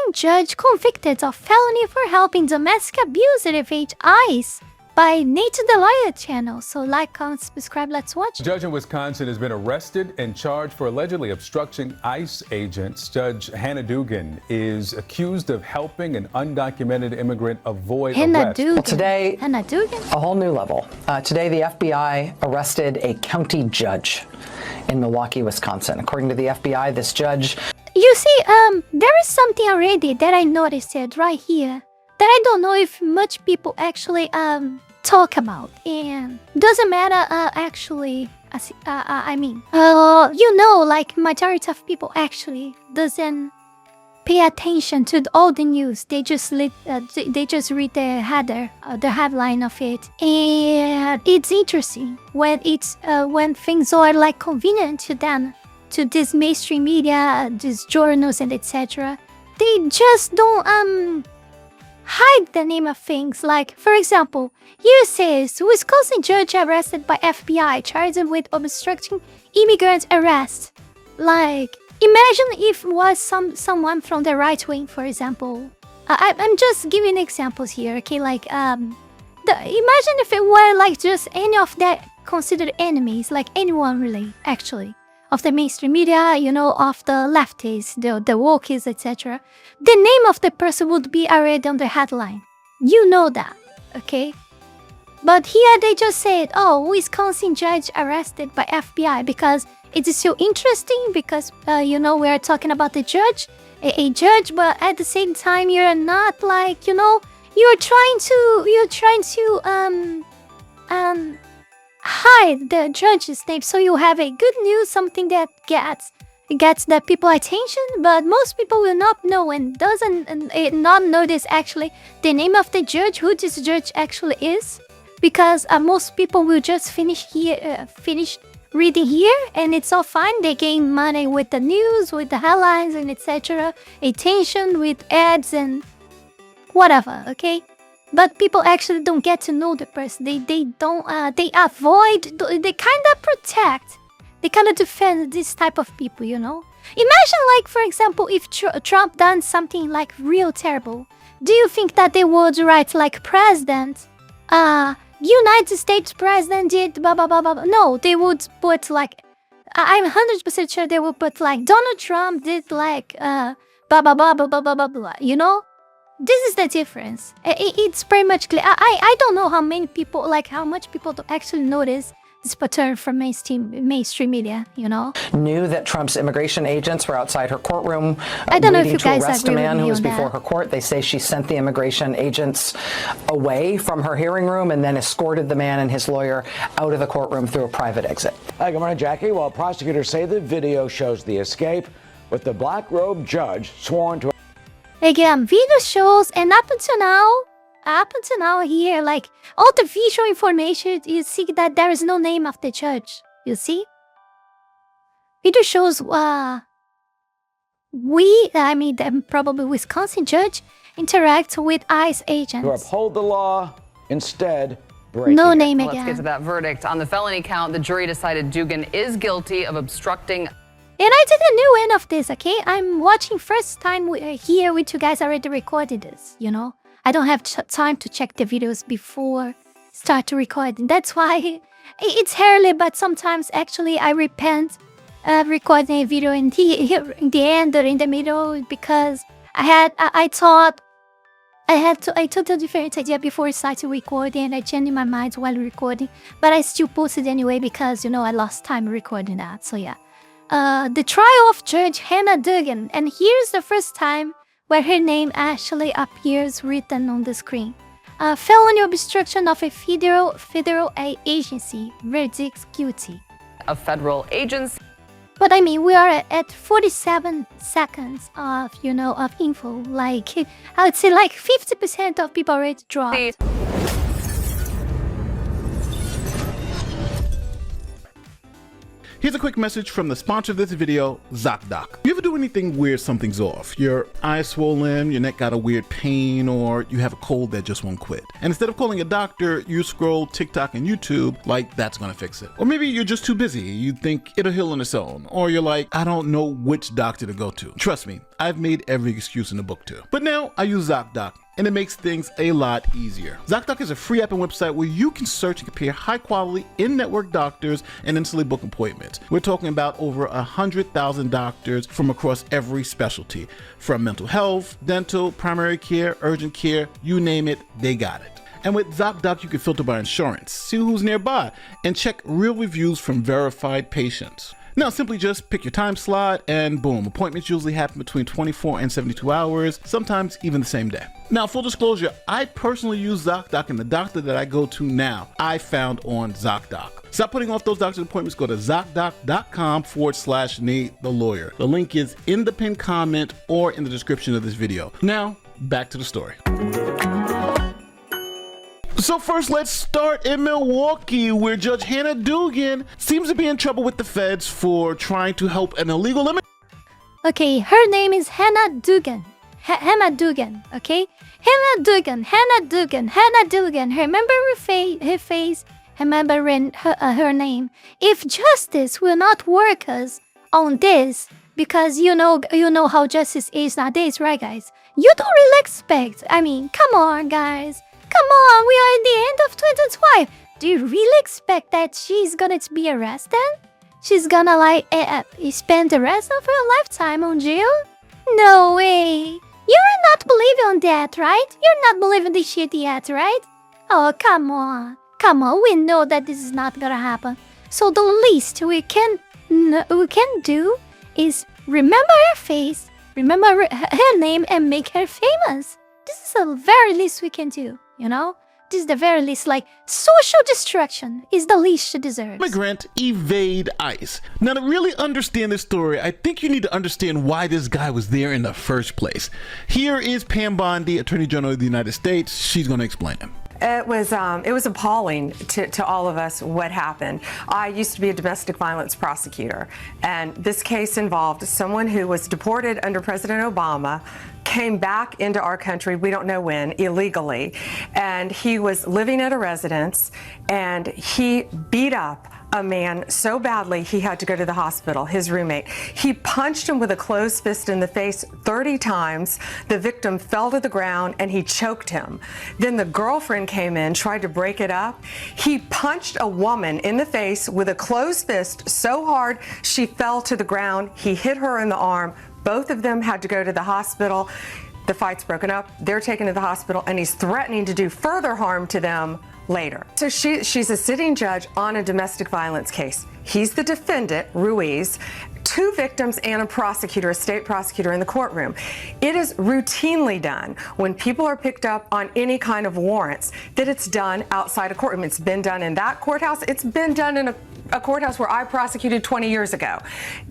Wisconsin judge convicted of felony for helping domestic abuse evade ICE by Nate the Lawyer channel. So like, comment, subscribe, let's watch. A judge in Wisconsin has been arrested and charged for allegedly obstructing ICE agents. Judge Hannah Dugan is accused of helping an undocumented immigrant avoid arrest. Well, today, Hannah Dugan? a whole new level. Today, the FBI arrested a county judge in Milwaukee, Wisconsin. According to the FBI, this judge... You see, there is something already that I noticed it right here that I don't know if much people actually talk about, and doesn't matter actually. You know, like majority of people actually doesn't pay attention to all the news. They just read the header, the headline of it, and it's interesting when it's when things are like convenient to them, to this mainstream media, these journals and etc. They just don't hide the name of things. Like, for example, here says Wisconsin judge arrested by FBI charged with obstructing immigrant arrest. Like, imagine if it was someone from the right wing, for example. I'm just giving examples here, okay? Like, imagine if it were like just any of that considered enemies, like anyone really, actually, of the mainstream media, you know, of the leftists, the wokies, etc. The name of the person would be already on the headline. You know that, okay? But here they just said, oh, Wisconsin judge arrested by FBI, because it is so interesting, because, you know, we are talking about the judge, a judge, but at the same time, you're not like, you know, you're trying to hide the judge's name, so you have a good news, something that gets the people attention, but most people will not know and not notice actually the name of the judge, who this judge actually is, because most people will just finish reading here, and it's all fine. They gain money with the news, with the headlines and etc. Attention with ads and whatever, okay? But people actually don't get to know the person. They avoid, they kind of protect, they kind of defend this type of people, you know? Imagine, like, for example, if Trump done something like real terrible. Do you think that they would write like president, United States president did blah blah blah blah? No, they would put like, I'm 100% sure they would put like Donald Trump did like blah blah blah blah blah blah blah, you know? This is the difference. It's pretty much clear. I don't know how many people, like how much people don't actually notice this pattern from mainstream media, you know? Knew that Trump's immigration agents were outside her courtroom I don't know if you guys to arrest a agree man with who me was on before that. her court. They say she sent the immigration agents away from her hearing room and then escorted the man and his lawyer out of the courtroom through a private exit. Hi, good morning, Jackie. Well, prosecutors say the video shows the escape with the black-robed judge sworn to... Again, video shows, and up until now here, like, all the visual information, you see that there is no name of the judge, you see? Video shows, probably Wisconsin judge interact with ICE agents. To uphold the law, instead, breaking no it. name Let's again. get to that verdict. On the felony count, the jury decided Dugan is guilty of obstructing... And I didn't know any of this, okay? I'm watching first time here with you guys already recorded this, you know? I don't have time to check the videos before start to recording. That's why it's early, but sometimes actually I repent recording a video in the end or in the middle, because I thought I had a total different idea before I started recording, and I changed my mind while recording, but I still posted anyway because, you know, I lost time recording that, so yeah. The trial of Judge Hannah Dugan, and here's the first time where her name actually appears written on the screen. Felony obstruction of a federal agency, verdict guilty. A federal agency. But I mean, we are at 47 seconds of, you know, of info. Like, I would say like 50% of people already dropped. Here's a quick message from the sponsor of this video, ZocDoc. You ever do anything where something's off? Your eye's swollen, your neck got a weird pain, or you have a cold that just won't quit. And instead of calling a doctor, you scroll TikTok and YouTube like that's gonna fix it. Or maybe you're just too busy. You think it'll heal on its own. Or you're like, I don't know which doctor to go to. Trust me, I've made every excuse in the book too. But now I use ZocDoc, and it makes things a lot easier. ZocDoc is a free app and website where you can search and compare high quality in-network doctors and instantly book appointments. We're talking about over 100,000 doctors from across every specialty, from mental health, dental, primary care, urgent care, you name it, they got it. And with ZocDoc, you can filter by insurance, see who's nearby, and check real reviews from verified patients. Now, simply just pick your time slot and boom, appointments usually happen between 24 and 72 hours, sometimes even the same day. Now, full disclosure, I personally use ZocDoc, and the doctor that I go to now, I found on ZocDoc. Stop putting off those doctor's appointments. Go to ZocDoc.com/Nate the Lawyer. The link is in the pinned comment or in the description of this video. Now, back to the story. So first, let's start in Milwaukee, where Judge Hannah Dugan seems to be in trouble with the feds for trying to help an illegal immigrant. Okay, her name is Hannah Dugan. Hannah Dugan, okay? Hannah Dugan. Remember her face? Remember her name? If justice will not work us on this, because you know how justice is nowadays, right, guys? You don't really expect. I mean, come on, guys. Come on, we are at the end of 2012. Do you really expect that she's gonna be arrested? She's gonna spend the rest of her lifetime on jail? No way. You're not believing on that, right? You're not believing this shit yet, right? Oh, come on. We know that this is not gonna happen. So the least we can do is remember her face, remember her name, and make her famous. This is the very least we can do. You know, this is the very least, like, social destruction is the least she deserves. Immigrant evade ICE. Now, to really understand this story, I think you need to understand why this guy was there in the first place. Here is Pam Bondi, Attorney General of the United States. She's going to explain it. It was appalling to all of us what happened. I used to be a domestic violence prosecutor, and this case involved someone who was deported under President Obama, came back into our country, we don't know when, illegally, and he was living at a residence, and he beat up a man so badly he had to go to the hospital, his roommate. He punched him with a closed fist in the face 30 times. The victim fell to the ground and he choked him. Then the girlfriend came in, tried to break it up. He punched a woman in the face with a closed fist so hard she fell to the ground. He hit her in the arm. Both of them had to go to the hospital. The fight's broken up. They're taken to the hospital, and he's threatening to do further harm to them later. So she's a sitting judge on a domestic violence case. He's the defendant, Ruiz, 2 victims and a prosecutor, a state prosecutor in the courtroom. It is routinely done when people are picked up on any kind of warrants that it's done outside a courtroom. It's been done in that courthouse. It's been done in a courthouse where I prosecuted 20 years ago.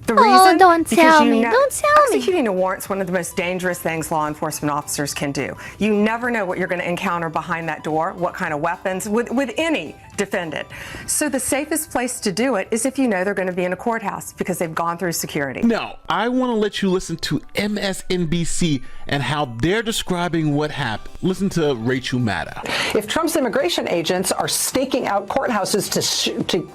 The reason, don't tell me. Executing a warrant's one of the most dangerous things law enforcement officers can do. You never know what you're going to encounter behind that door, what kind of weapons, with any defendant. So the safest place to do it is if you know they're going to be in a courthouse because they've gone through security. Now, I want to let you listen to MSNBC and how they're describing what happened. Listen to Rachel Maddow. If Trump's immigration agents are staking out courthouses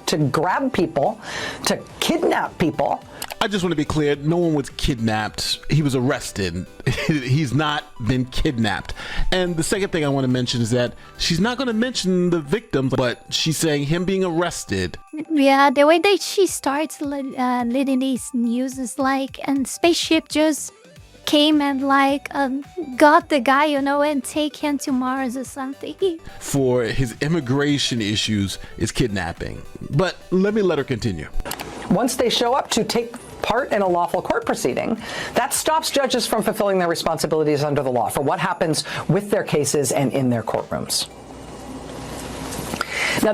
to grab people, to kidnap people. I just want to be clear, no one was kidnapped. He was arrested. He's not been kidnapped. And the second thing I want to mention is that she's not going to mention the victims, but she's saying him being arrested. Yeah, the way that she starts leading these news is like, and spaceship just came and got the guy, and take him to Mars or something. For his immigration issues is kidnapping. But let her continue. Once they show up to take part in a lawful court proceeding, that stops judges from fulfilling their responsibilities under the law for what happens with their cases and in their courtrooms. Now,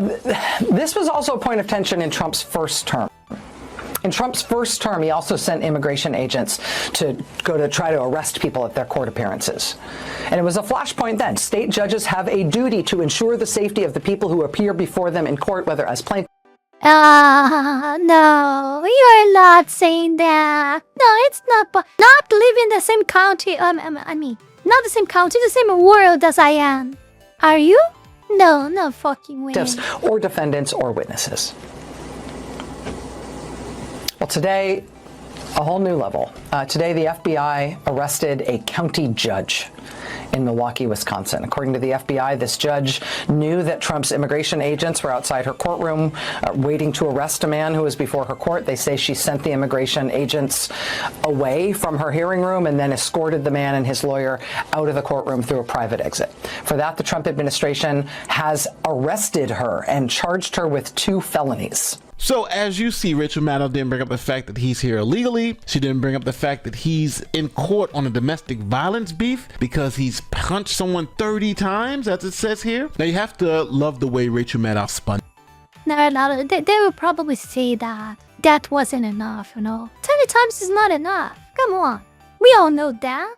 this was also a point of tension in Trump's first term. In Trump's first term, he also sent immigration agents to go to try to arrest people at their court appearances. And it was a flashpoint then. State judges have a duty to ensure the safety of the people who appear before them in court, whether as plaintiffs. No, you're not saying that. No, it's not. But not live in the same country. Not the same country, the same world as I am. Are you? No, no fucking way. Or defendants or witnesses. Well, today, a whole new level. Today, the FBI arrested a county judge in Milwaukee, Wisconsin. According to the FBI, this judge knew that Trump's immigration agents were outside her courtroom waiting to arrest a man who was before her court. They say she sent the immigration agents away from her hearing room and then escorted the man and his lawyer out of the courtroom through a private exit. For that, the Trump administration has arrested her and charged her with 2 felonies. So as you see, Rachel Maddow didn't bring up the fact that he's here illegally. She didn't bring up the fact that he's in court on a domestic violence beef because he's punched someone 30 times, as it says here. Now you have to love the way Rachel Maddow spun. No, they will probably say that. That wasn't enough, 30 times is not enough. Come on. We all know that.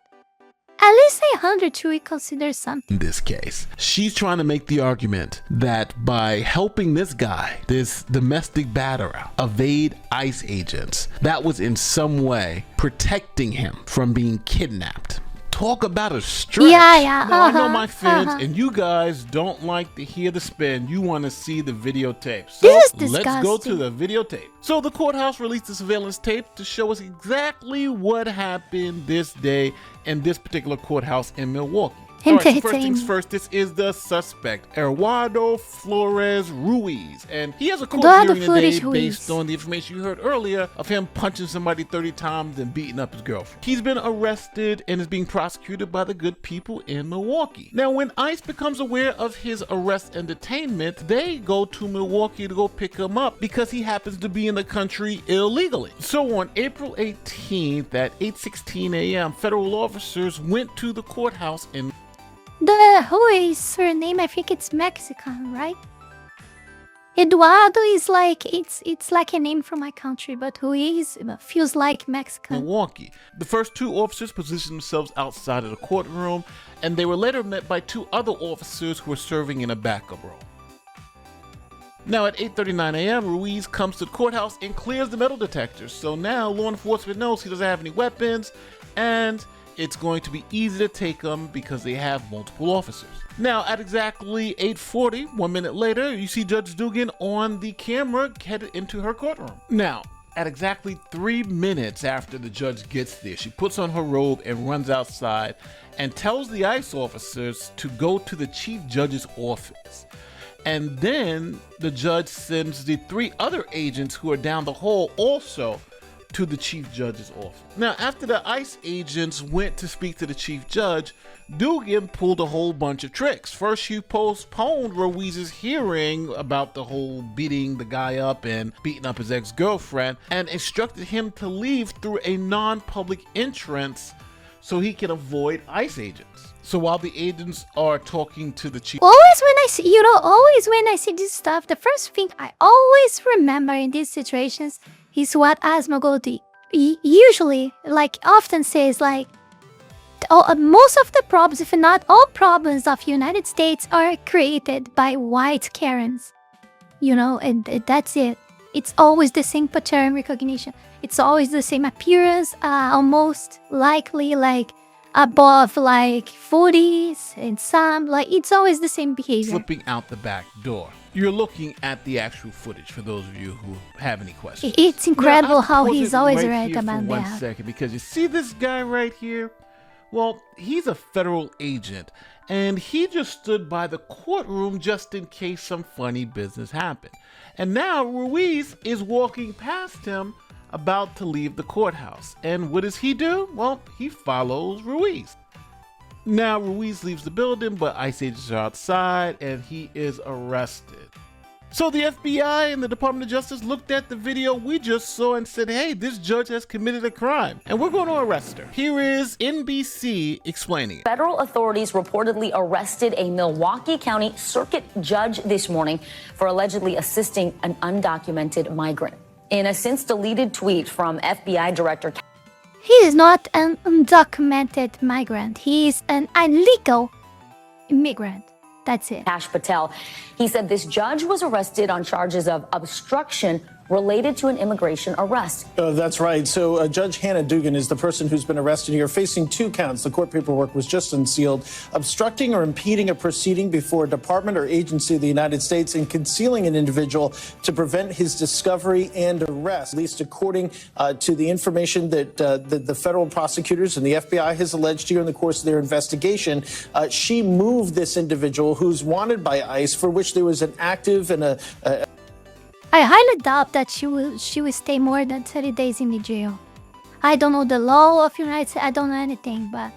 At least 100 should we consider something. In this case, she's trying to make the argument that by helping this guy, this domestic batterer, evade ICE agents, that was in some way protecting him from being kidnapped. Talk about a stretch. Yeah. Now, I know my fans and you guys don't like to hear the spin. You want to see the videotape. So This is disgusting. let's go to the videotape. So the courthouse released the surveillance tape to show us exactly what happened this day in this particular courthouse in Milwaukee. All right, so first things first, this is the suspect, Eduardo Flores Ruiz, and he has a court hearing today based on the information you heard earlier of him punching somebody 30 times and beating up his girlfriend. He's been arrested and is being prosecuted by the good people in Milwaukee. Now, when ICE becomes aware of his arrest and detainment, they go to Milwaukee to go pick him up because he happens to be in the country illegally. So on April 18th at 8:16 a.m., federal officers went to the courthouse in Who is surname? I think it's Mexican, right? Eduardo is like, it's like a name from my country, but Ruiz feels like Mexican. Milwaukee. The first 2 officers positioned themselves outside of the courtroom, and they were later met by 2 other officers who were serving in a backup role. Now at 8:39 a.m., Ruiz comes to the courthouse and clears the metal detectors. So now law enforcement knows he doesn't have any weapons, and it's going to be easy to take them because they have multiple officers. Now, at exactly 8:40, 1 minute later, you see Judge Dugan on the camera headed into her courtroom. Now, at exactly 3 minutes after the judge gets there, she puts on her robe and runs outside and tells the ICE officers to go to the chief judge's office. And then the judge sends the 3 other agents who are down the hall also to the chief judge's office. Now, after the ICE agents went to speak to the chief judge, Dugan pulled a whole bunch of tricks. First, she postponed Ruiz's hearing about the whole beating the guy up and beating up his ex-girlfriend and instructed him to leave through a non-public entrance so he can avoid ICE agents. So while the agents are talking to the chief... Always when I see this stuff, the first thing I always remember in these situations is what Asmogodi usually, often says, most of the problems, if not all problems of United States are created by white Karens. And that's it. It's always the same pattern recognition. It's always the same appearance, almost likely above 40s and some, it's always the same behavior. Flipping out the back door. You're looking at the actual footage for those of you who have any questions. It's incredible how he's always right about for that. 1 second, because you see this guy right here? Well, he's a federal agent, and he just stood by the courtroom just in case some funny business happened. And now Ruiz is walking past him, about to leave the courthouse. And what does he do? Well, he follows Ruiz. Now, Ruiz leaves the building, but ICE agents are outside, and he is arrested. So the FBI and the Department of Justice looked at the video we just saw and said, hey, this judge has committed a crime, and we're going to arrest her. Here is NBC explaining it. Federal authorities reportedly arrested a Milwaukee County Circuit judge this morning for allegedly assisting an undocumented migrant. In a since-deleted tweet from FBI Director... He is not an undocumented migrant. He is an illegal immigrant. That's it. Kash Patel. He said this judge was arrested on charges of obstruction related to an immigration arrest. That's right. So Judge Hannah Dugan is the person who's been arrested here, facing 2 counts. The court paperwork was just unsealed: obstructing or impeding a proceeding before a department or agency of the United States and concealing an individual to prevent his discovery and arrest. At least according to the information that the federal prosecutors and the FBI has alleged here in the course of their investigation, she moved this individual who's wanted by ICE, for which there was an active and a I highly doubt that she will stay more than 30 days in the jail. I don't know the law of United States, I don't know anything, but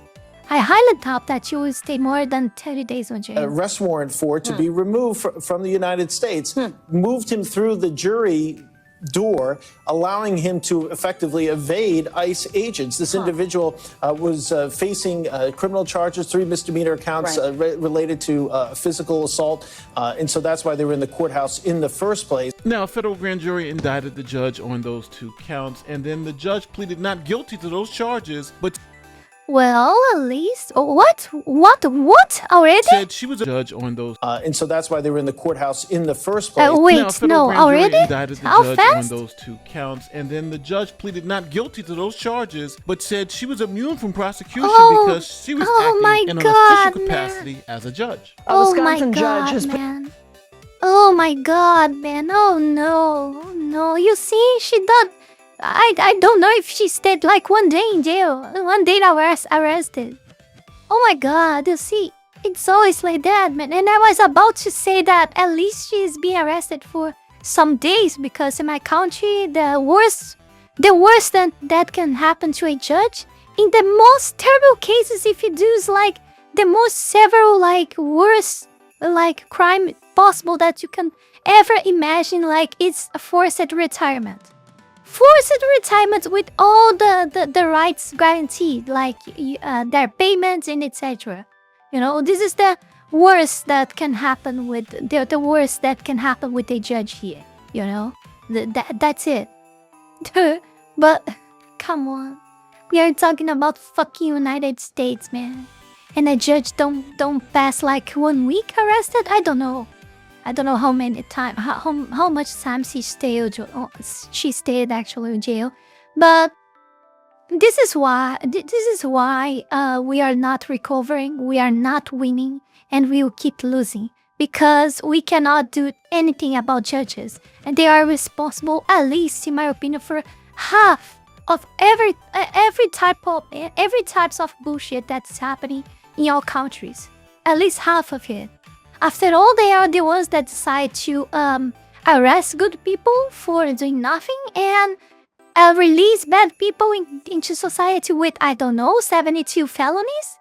I highly doubt that she will stay more than 30 days in jail. Arrest warrant for to be removed from the United States, moved him through the jury door, allowing him to effectively evade ICE agents. This individual was facing criminal charges, 3 misdemeanor counts related to physical assault, and so that's why they were in the courthouse in the first place. Now, a federal grand jury indicted the judge on those 2 counts, and then the judge pleaded not guilty to those charges, but Well, at least what already? said she was a judge on those. And so that's why they were in the courthouse in the first place. Wait, Now, a federal no, grand jury already? indicted the How judge fast? on those 2 counts, and then the judge pleaded not guilty to those charges, but said she was immune from prosecution because she was acting in an official capacity as a judge. Oh my God, man. Oh my God, man. Oh no. You see, she done. I don't know if she stayed like 1 day in jail, 1 day arrested. Oh my God, you see, it's always like that, man. And I was about to say that at least she's being arrested for some days, because in my country, the worst that can happen to a judge, in the most terrible cases, if you do is like the most several worst crime possible that you can ever imagine, like it's a forced retirement. Forced retirement with all the rights guaranteed, like their payments and etc. You know, this is the worst that can happen with the worst that can happen with a judge here. You know, that's it. But come on, we are talking about fucking United States, man, and a judge don't pass like 1 week arrested. I don't know how many time, how much time she stayed actually in jail, but this is why we are not recovering, we are not winning, and we will keep losing, because we cannot do anything about judges, and they are responsible, at least in my opinion, for half of every types of bullshit that's happening in our countries. At least half of it. After all, they are the ones that decide to arrest good people for doing nothing and release bad people into society with, I don't know, 72 felonies?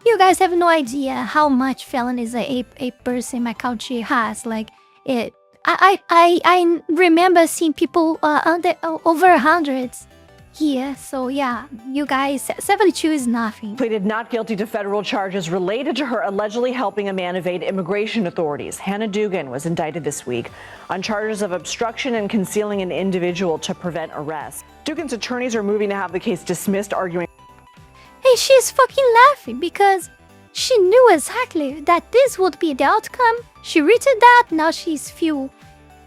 You guys have no idea how much felonies a person in my country has. Like, I remember seeing people over hundreds here, so yeah, you guys, 72 is nothing. Pleaded not guilty to federal charges related to her allegedly helping a man evade immigration authorities. Hannah Dugan was indicted this week on charges of obstruction and concealing an individual to prevent arrest. Dugan's attorneys are moving to have the case dismissed, arguing. Hey, she's fucking laughing because she knew exactly that this would be the outcome. She read that, now she's feel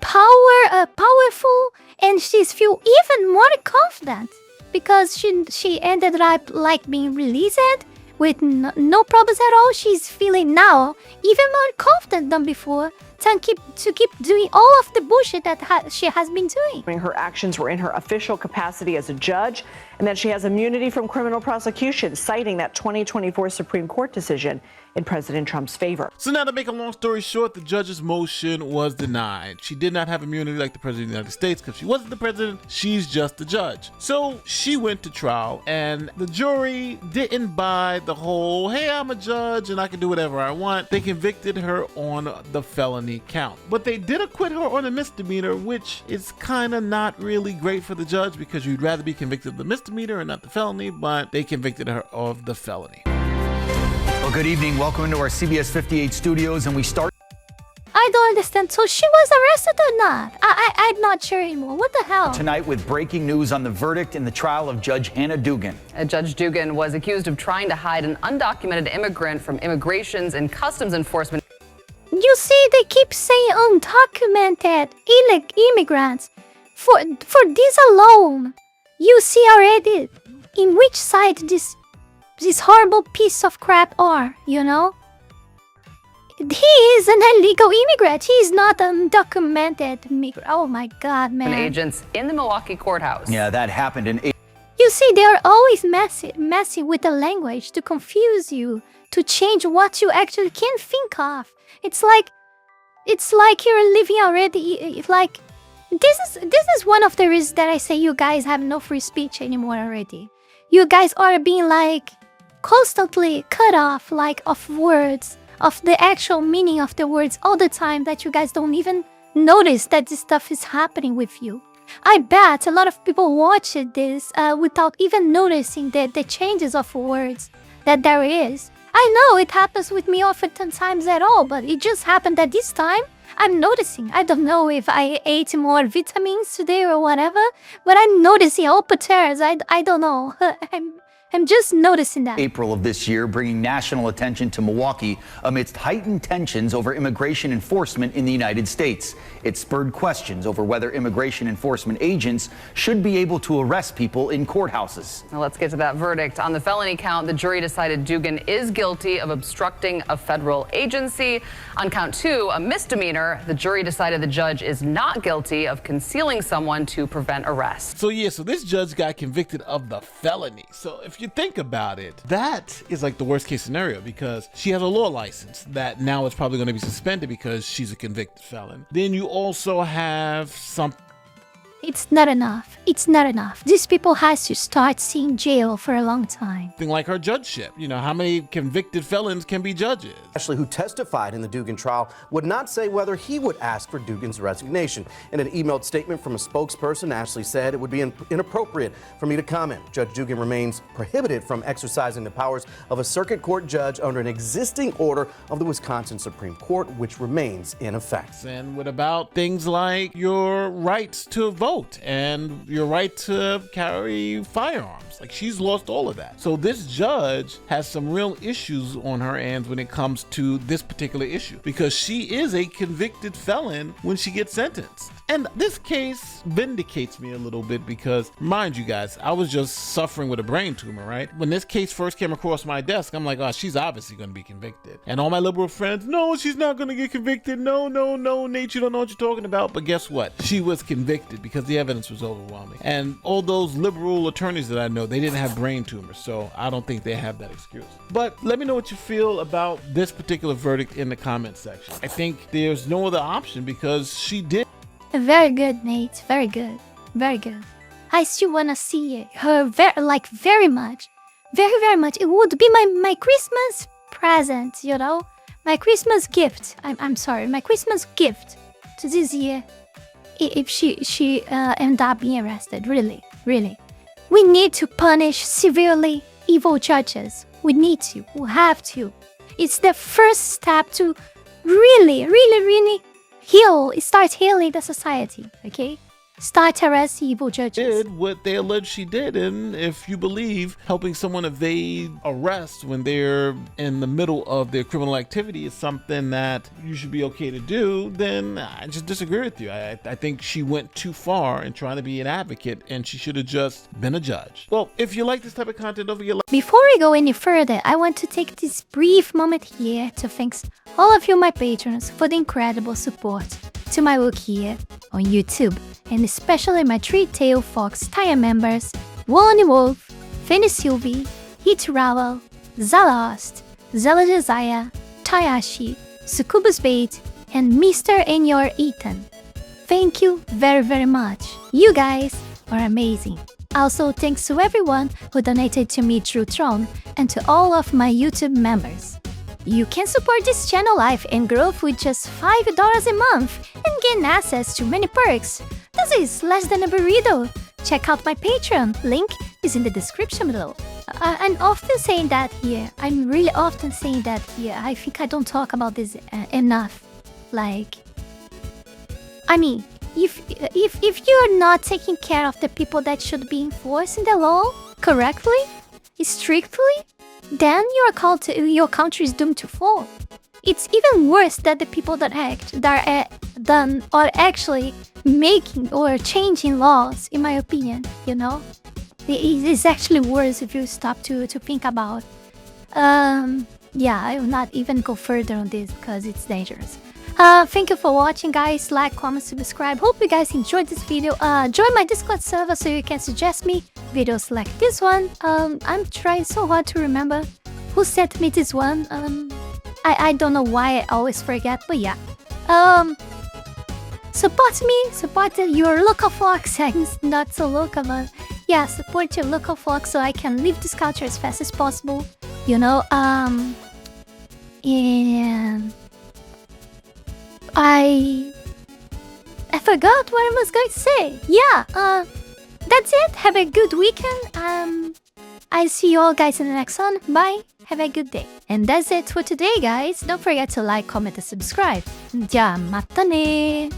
powerful, and she's feel even more confident because she ended up like being released with no problems at all. She's feeling now even more confident than before to keep doing all of the bullshit that she has been doing. Her actions were in her official capacity as a judge, and that she has immunity from criminal prosecution, citing that 2024 Supreme Court decision in President Trump's favor. So now, to make a long story short, the judge's motion was denied. She did not have immunity like the President of the United States because she wasn't the president, she's just the judge. So she went to trial, and the jury didn't buy the whole, hey, I'm a judge and I can do whatever I want. They convicted her on the felony count. But they did acquit her on a misdemeanor, which is kind of not really great for the judge because you'd rather be convicted of the misdemeanor and not the felony, but they convicted her of the felony. Well, good evening. Welcome into our CBS 58 studios, and we start. I don't understand. So she was arrested or not? I'm not sure anymore. What the hell? Tonight with breaking news on the verdict in the trial of Judge Hannah Dugan. Judge Dugan was accused of trying to hide an undocumented immigrant from Immigrations and Customs Enforcement. You see, they keep saying undocumented immigrants. For this alone, you see already in which side this horrible piece of crap are, you know? He is an illegal immigrant. He is not an undocumented immigrant. Oh my God, man. Agents in the Milwaukee courthouse. Yeah, that happened in... You see, they are always messy with the language to confuse you, to change what you actually can think of. It's like you're living already. Like this is one of the reasons that I say you guys have no free speech anymore already. You guys are being like constantly cut off, like of words, of the actual meaning of the words all the time, that you guys don't even notice that this stuff is happening with you. I bet a lot of people watch this without even noticing the changes of words that there is. I know it happens with me oftentimes at all, but it just happened that this time I'm noticing. I don't know if I ate more vitamins today or whatever, but I'm noticing all patterns. I don't know. I'm just noticing that. April of this year, bringing national attention to Milwaukee amidst heightened tensions over immigration enforcement in the United States. It spurred questions over whether immigration enforcement agents should be able to arrest people in courthouses. Now let's get to that verdict. On the felony count, the jury decided Dugan is guilty of obstructing a federal agency. On count 2, a misdemeanor, the jury decided the judge is not guilty of concealing someone to prevent arrest. So this judge got convicted of the felony. So if you think about it, that is like the worst case scenario, because she has a law license that now is probably going to be suspended because she's a convicted felon. Then you also have some... It's not enough. It's not enough. These people has to start seeing jail for a long time. Thing like her judgeship. You know, how many convicted felons can be judges? Ashley, who testified in the Dugan trial, would not say whether he would ask for Dugan's resignation. In an emailed statement from a spokesperson, Ashley said it would be inappropriate for me to comment. Judge Dugan remains prohibited from exercising the powers of a circuit court judge under an existing order of the Wisconsin Supreme Court, which remains in effect. And what about things like your rights to vote and your right to carry firearms? Like, she's lost all of that. So this judge has some real issues on her hands when it comes to this particular issue, because she is a convicted felon when she gets sentenced. And this case vindicates me a little bit because, mind you guys, I was just suffering with a brain tumor, right? When this case first came across my desk, I'm like, oh, she's obviously going to be convicted. And all my liberal friends, no, she's not going to get convicted. No, Nate, you don't know what you're talking about. But guess what? She was convicted because the evidence was overwhelming. And all those liberal attorneys that I know, they didn't have brain tumors. So I don't think they have that excuse. But let me know what you feel about this particular verdict in the comment section. I think there's no other option because she did. Very good, Nate. Very good. Very good. I still wanna see her very much. Very much. It would be my Christmas present, you know? My Christmas gift. I'm sorry. My Christmas gift to this year. If she end up being arrested. Really. We need to punish severely evil judges. We need to. We have to. It's the first step to really start healing the society, okay? Start arresting evil judges. Did what they allege she did, and if you believe helping someone evade arrest when they're in the middle of their criminal activity is something that you should be okay to do, then I just disagree with you. I think she went too far in trying to be an advocate, and she should have just been a judge. Well, if you like this type of content, don't forget. Before we go any further, I want to take this brief moment here to thank all of you, my patrons, for the incredible support to my work here on YouTube, and especially my three-tailed fox tier members, Wally Wolf, Fenny Sylvy, Heath Rowell, Zalost, Zaela Zhezzaia, Tayashi, SuccubusBait, and Mr. and your Eaton. Thank you very much. You guys are amazing. Also, thanks to everyone who donated to me through Tron and to all of my YouTube members. You can support this channel life and growth with just $5 a month and gain access to many perks. This is less than a burrito. Check out my Patreon, link is in the description below. I'm often saying that here. I'm really often saying that here. I think I don't talk about this enough. like, I mean, if you're not taking care of the people that should be enforcing the law correctly, strictly, then your country is doomed to fall. It's even worse that the people that are actually making or changing laws, in my opinion, you know? It's actually worse if you stop to think about. Yeah, I will not even go further on this because it's dangerous. Thank you for watching, guys. Like, comment, subscribe. Hope you guys enjoyed this video. Join my Discord server so you can suggest me videos like this one. I'm trying so hard to remember who sent me this one. I don't know why I always forget, but yeah. Support me, support your local fox. Not so local, but yeah, support your local fox so I can leave this culture as fast as possible. You know, and I forgot what I was going to say. Yeah, that's it. Have a good weekend. I see you all guys in the next one. Bye. Have a good day. And that's it for today, guys. Don't forget to like, comment, and subscribe. じゃあまたね